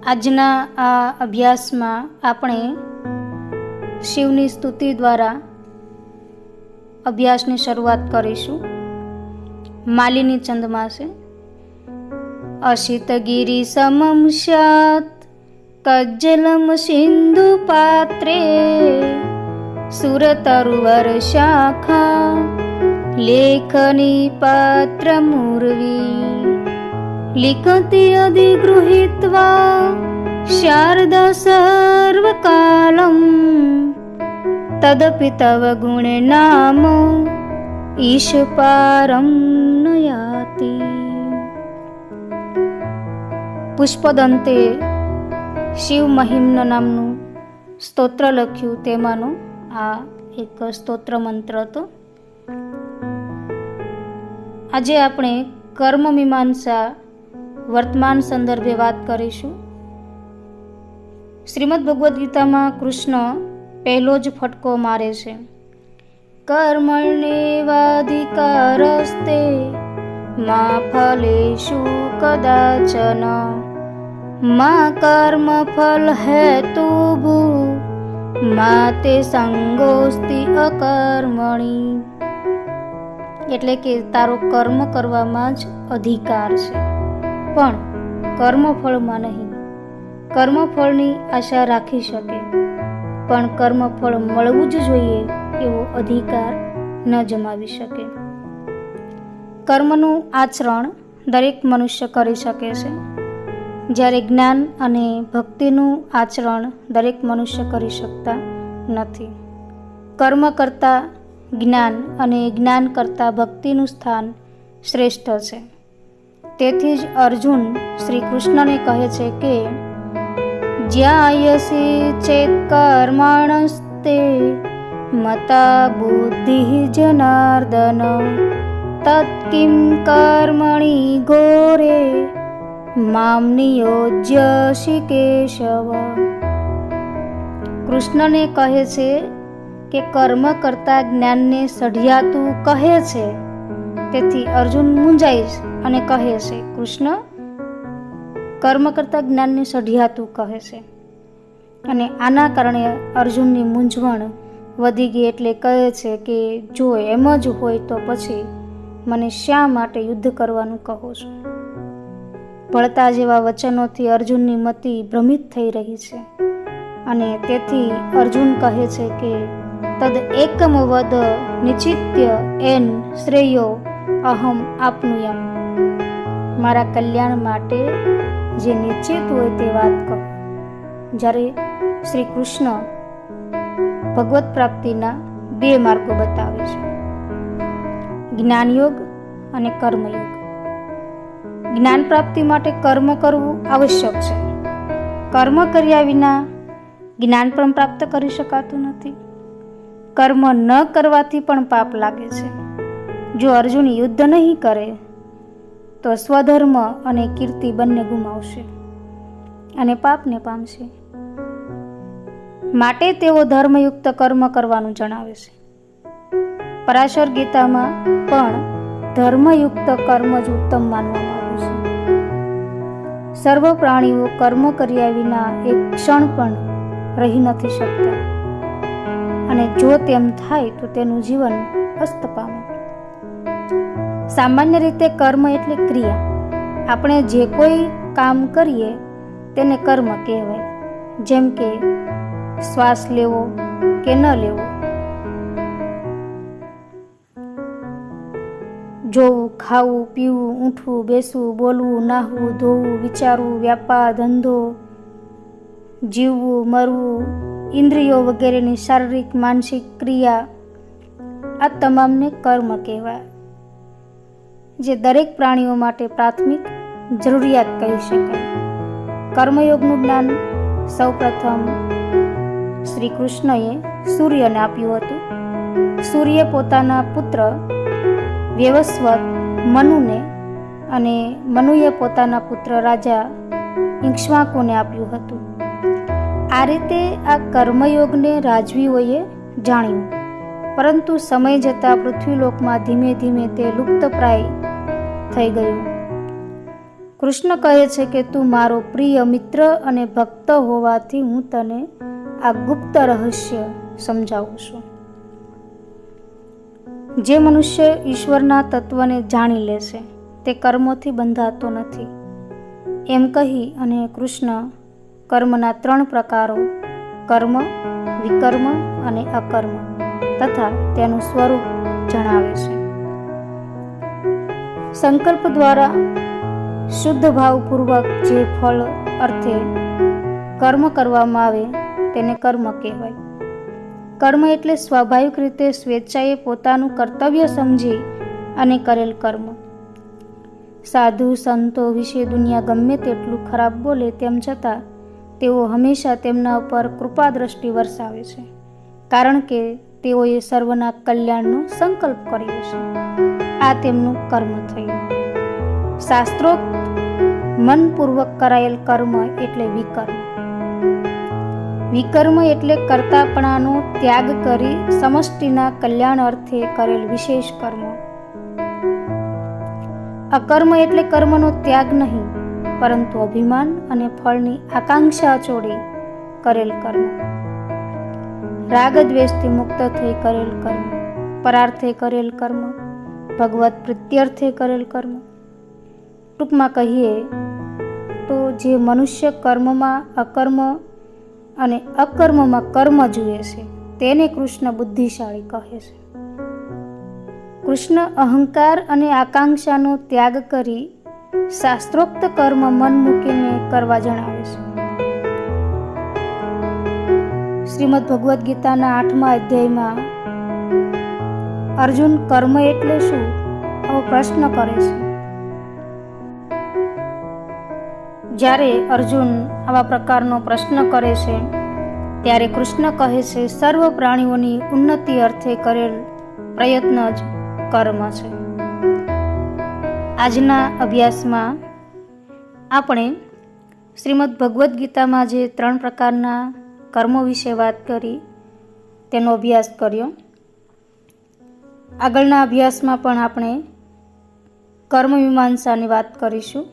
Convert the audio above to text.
આજના આ અભ્યાસમાં આપણે શિવની સ્તુતિ દ્વારા અભ્યાસની શરૂઆત કરીશું. માલિની છંદમાં છે. અશિતગિરી સમમ સ્યાત કજ્જલમ સિંધુ પાત્રે સુરતરુવર શાખા લેખની પાત્ર મૂર્વી લિખતી અધિગૃહીત્વા શારદા સર્વકાલમ તદપિ તવ ગુણે નામ ઈશ પારમ નયાતિ. પુષ્પદંતે શિવ મહિમ્ન નામનું સ્તોત્ર લખ્યું, તેમાંનો આ એક સ્તોત્ર મંત્ર હતો. આજે આપણે કર્મ મીમાંસા વર્તમાન સંદર્ભે વાત કરીશું. શ્રીમદ ભગવદ્ ગીતામાં કૃષ્ણ પહેલો જ ફટકો મારે છે. કર્મણ્યેવાધિકારસ્તે મા ફલેષુ કદાચન મા કર્મ ફલ હેતુભૂ મા તે સંગોસ્તિ અકર્મણી. એટલે કે તારો કર્મ કરવામાં જ અધિકાર છે, પણ કર્મફળમાં નહીં. કર્મફળની આશા રાખી શકે, પણ કર્મફળ મળવું જ જોઈએ એવો અધિકાર ન જમાવી શકે. કર્મનું આચરણ દરેક મનુષ્ય કરી શકે છે, જ્યારે જ્ઞાન અને ભક્તિનું આચરણ દરેક મનુષ્ય કરી શકતા નથી. કર્મ કરતાં જ્ઞાન અને જ્ઞાન કરતાં ભક્તિનું સ્થાન શ્રેષ્ઠ છે. તેથી જ અર્જુન શ્રી કૃષ્ણને કહે છે કે જ્યાયસી ચેત કર્મણસ્તે મતા બુદ્ધિ જનાર્દન તત્કિમ કર્મણિ ઘોરે મામ નિયોજ્યસી કેશવ. કૃષ્ણને કહે છે કે કર્મ કરતા જ્ઞાનને સઢિયાતું કહે છે. તેથી અર્જુન મૂંઝાય અને કહે છે, કૃષ્ણ કર્મ કરતા જ્ઞાનને સઢિયાતું કહે છે. અને આના કારણે અર્જુનની મૂંઝવણ વધી ગઈ. એટલે કહે છે કે જો એમ જ હોય તો પછી મને શા માટે યુદ્ધ કરવાનું કહો છો. ભળતા જેવા વચનોથી અર્જુનની મતિ ભ્રમિત થઈ રહી છે, અને તેથી અર્જુન કહે છે કે તદ એકમ વદ નિચિત્ય એન શ્રેયો અહમ આપનુયમ. મારા કલ્યાણ માટે જે નિશ્ચિત હોય તે વાત કહો. જ્યારે શ્રી કૃષ્ણ ભગવત પ્રાપ્તિના બે માર્ગો બતાવે છે, જ્ઞાનયોગ અને કર્મયોગ. જ્ઞાન પ્રાપ્તિ માટે કર્મ કરવું આવશ્યક છે. કર્મ કર્યા વિના જ્ઞાન પણ પ્રાપ્ત કરી શકાતું નથી. કર્મ ન કરવાથી પણ પાપ લાગે છે. જો અર્જુન યુદ્ધ નહીં કરે તો સ્વધર્મ અને કીર્તિ બંને ગુમાવશે અને પાપને પામશે. માટે તેઓ ધર્મયુક્ત કર્મ કરવાનું જણાવે છે. પરાશર ગીતામાં પણ ધર્મયુક્ત કર્મ જ ઉત્તમ માનવામાં આવ્યું છે. સર્વ પ્રાણીઓ કર્મ કર્યા વિના એક ક્ષણ પણ રહી નથી શકતા, અને જો તેમ થાય તો તેનું જીવન અસ્ત પામે. સામાન્ય રીતે કર્મ એટલે ક્રિયા. આપણે જે કોઈ કામ કરીએ તેને કર્મ કહેવાય. જેમ કે શ્વાસ લેવો કે ન લેવો, જોવું, ખાવું, પીવું, ઊઠવું, બેસવું, બોલવું, નાહવું, ધોવું, વિચારવું, વ્યાપાર, ધંધો, જીવવું, મરવું, ઇન્દ્રિયો વગેરેની શારીરિક માનસિક ક્રિયા, આ તમામને કર્મ કહેવાય, જે દરેક પ્રાણીઓ માટે પ્રાથમિક જરૂરિયાત કહી શકાય. કર્મયોગનું જ્ઞાન સૌપ્રથમ શ્રી કૃષ્ણએ સૂર્યને આપ્યું હતું. સૂર્ય પોતાના પુત્ર વ્યવસ્વત મનુને અને મનુએ પોતાના પુત્ર રાજા ઇક્ષ્વાકુને આપ્યું હતું. આ રીતે આ કર્મયોગને રાજવીઓએ જાણ્યું, પરંતુ સમય જતાં પૃથ્વીલોકમાં ધીમે ધીમે તે લુપ્તપ્રાય થઈ ગયું. કૃષ્ણ કહે છે કે તું મારો પ્રિય મિત્ર અને ભક્ત હોવાથી હું તને આ ગુપ્ત રહસ્ય સમજાવું છું. જે મનુષ્ય ઈશ્વરના તત્વને જાણી લે છે તે કર્મોથી બંધાતો નથી. એમ કહી અને કૃષ્ણ કર્મના 3 પ્રકારો કર્મ, વિકર્મ અને અકર્મ તથા તેનું સ્વરૂપ જણાવે છે. સંકલ્પ દ્વારા શુદ્ધ ભાવપૂર્વક જે ફળ અર્થે કર્મ કરવામાં આવે તેને કર્મ કહેવાય. કર્મ એટલે સ્વાભાવિક રીતે સ્વેચ્છાએ પોતાનું કર્તવ્ય સમજી અને કરેલ કર્મ. સાધુ સંતો વિશે દુનિયા ગમે તેટલું ખરાબ બોલે તેમ છતાં તેઓ હંમેશા તેમના ઉપર કૃપા દ્રષ્ટિ વરસાવે છે, કારણ કે તેઓએ સર્વના કલ્યાણનો સંકલ્પ કર્યો છે. આ તેમનું કર્મ થયું. શાસ્ત્રોક્ત મનપૂર્વક કરાયેલ કર્મ એટલે વિકર્મ. વિકર્મ એટલે કર્તાપણાનો ત્યાગ કરી સમષ્ટિના કલ્યાણ અર્થે કરેલ વિશેષ કર્મ. અકર્મ એટલે કર્મનો ત્યાગ નહીં, પરંતુ અભિમાન અને ફળની આકાંક્ષા છોડી કરેલ કર્મ. રાગ દ્વેષથી મુક્ત થઈ કરેલ કર્મ, પરાર્થે કરેલ કર્મ, ભગવત પ્રીત્યર્થે કરેલ કર્મ. ટૂંકમાં કહીએ તો જે મનુષ્ય કર્મમાં અકર્મ અને અકર્મમાં કર્મ જુએ છે તેને કૃષ્ણ બુદ્ધિશાળી કહે છે. કૃષ્ણ અહંકાર અને આકાંક્ષાનો ત્યાગ કરી શાસ્ત્રોક્ત કર્મ મન મૂકીને કરવા જણાવે છે. શ્રીમદ ભગવદ્ ગીતાના 8મા અધ્યાયમાં અર્જુન કર્મ એટલે શું આવો પ્રશ્ન કરે છે. જ્યારે અર્જુન આવા પ્રકારનો પ્રશ્ન કરે છે ત્યારે કૃષ્ણ કહે છે સર્વ પ્રાણીઓની ઉન્નતિ અર્થે કરેલ પ્રયત્ન જ કર્મ છે. આજના અભ્યાસમાં આપણે શ્રીમદ ભગવદ્ ગીતામાં જે 3 પ્રકારના કર્મો વિશે વાત કરી તેનો અભ્યાસ કર્યો. આગળના અભ્યાસમાં પણ આપણે કર્મ મીમાંસાની વાત કરીશું.